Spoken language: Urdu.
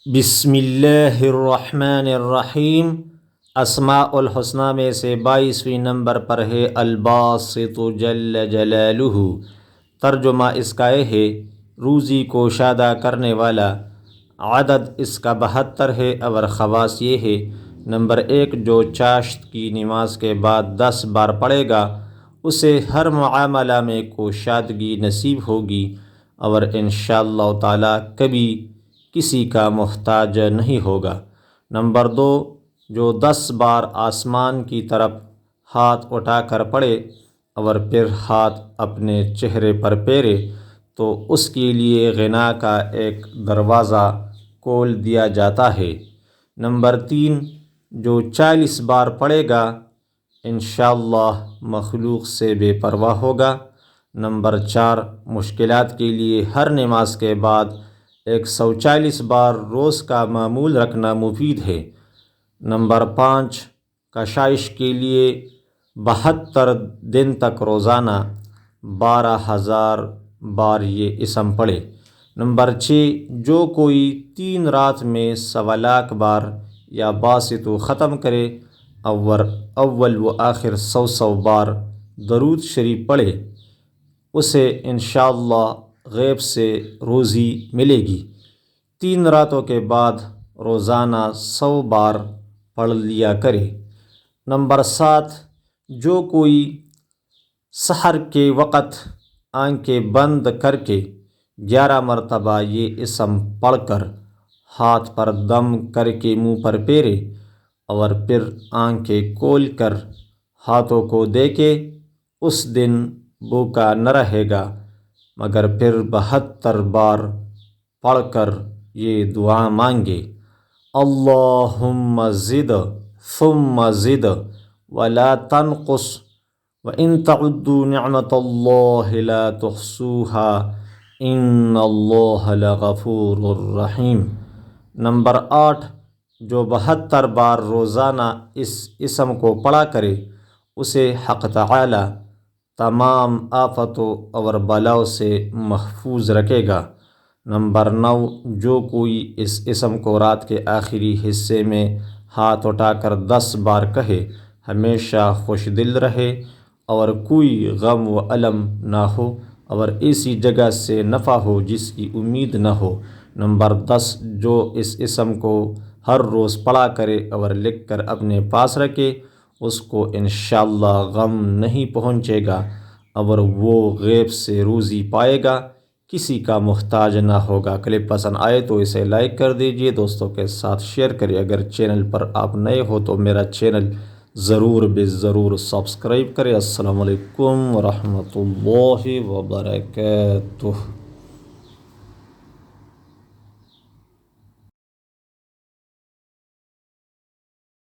بسم اللہ الرحمن الرحیم۔ اسماء الحسنہ میں سے 22ویں نمبر پر ہے الباسط جل جلالہ۔ ترجمہ اس کا یہ ہے روزی کو شادہ کرنے والا۔ عدد اس کا 72 ہے اور خواص یہ ہے: نمبر 1، جو چاشت کی نماز کے بعد 10 بار پڑھے گا اسے ہر معاملہ میں کوشادگی نصیب ہوگی اور انشاءاللہ تعالی کبھی کسی کا محتاج نہیں ہوگا۔ نمبر 2، جو 10 بار آسمان کی طرف ہاتھ اٹھا کر پڑھے اور پھر ہاتھ اپنے چہرے پر پھیرے تو اس کے لیے غنا کا ایک دروازہ کھول دیا جاتا ہے۔ نمبر 3، جو 40 بار پڑھے گا انشاءاللہ مخلوق سے بے پرواہ ہوگا۔ نمبر 4، مشکلات کے لیے ہر نماز کے بعد 140 بار روز کا معمول رکھنا مفید ہے۔ نمبر 5، کشائش کے لیے 72 دن تک روزانہ 12,000 بار یہ اسم پڑھے۔ نمبر 6، جو کوئی 3 رات میں 1,00,000 بار یا باسط ختم کرے اور اول و آخر 100 بار درود شریف پڑھے اسے انشاءاللہ غیب سے روزی ملے گی۔ 3 راتوں کے بعد روزانہ 100 بار پڑھ لیا کرے۔ نمبر 7، جو کوئی سحر کے وقت آنکھیں بند کر کے 11 مرتبہ یہ اسم پڑھ کر ہاتھ پر دم کر کے منہ پر پھیرے اور پھر آنکھیں کھول کر ہاتھوں کو دیکھے اس دن بھوکا نہ رہے گا، مگر پھر 72 بار پڑھ کر یہ دعا مانگے: اللہم زد ثم زد ولا تنقص وَإِن تَعُدُّوا نِعْمَةَ اللَّهِ لَا تُحْصُوهَا إِنَّ اللَّهَ لَغَفُورٌ رَحِيمٌ۔ نمبر 8، جو 72 بار روزانہ اس اسم کو پڑھا کرے اسے حق تعالی تمام آفتوں اور بلاؤں سے محفوظ رکھے گا۔ نمبر 9، جو کوئی اس اسم کو رات کے آخری حصے میں ہاتھ اٹھا کر 10 بار کہے ہمیشہ خوش دل رہے اور کوئی غم و الم نہ ہو اور ایسی جگہ سے نفع ہو جس کی امید نہ ہو۔ نمبر 10، جو اس اسم کو ہر روز پڑھا کرے اور لکھ کر اپنے پاس رکھے اس کو انشاءاللہ غم نہیں پہنچے گا اور وہ غیب سے روزی پائے گا، کسی کا محتاج نہ ہوگا۔ کلپ پسند آئے تو اسے لائک کر دیجئے، دوستوں کے ساتھ شیئر کریں۔ اگر چینل پر آپ نئے ہو تو میرا چینل ضرور ضرور سبسکرائب کریں۔ السلام علیکم ورحمۃ اللہ وبرکاتہ۔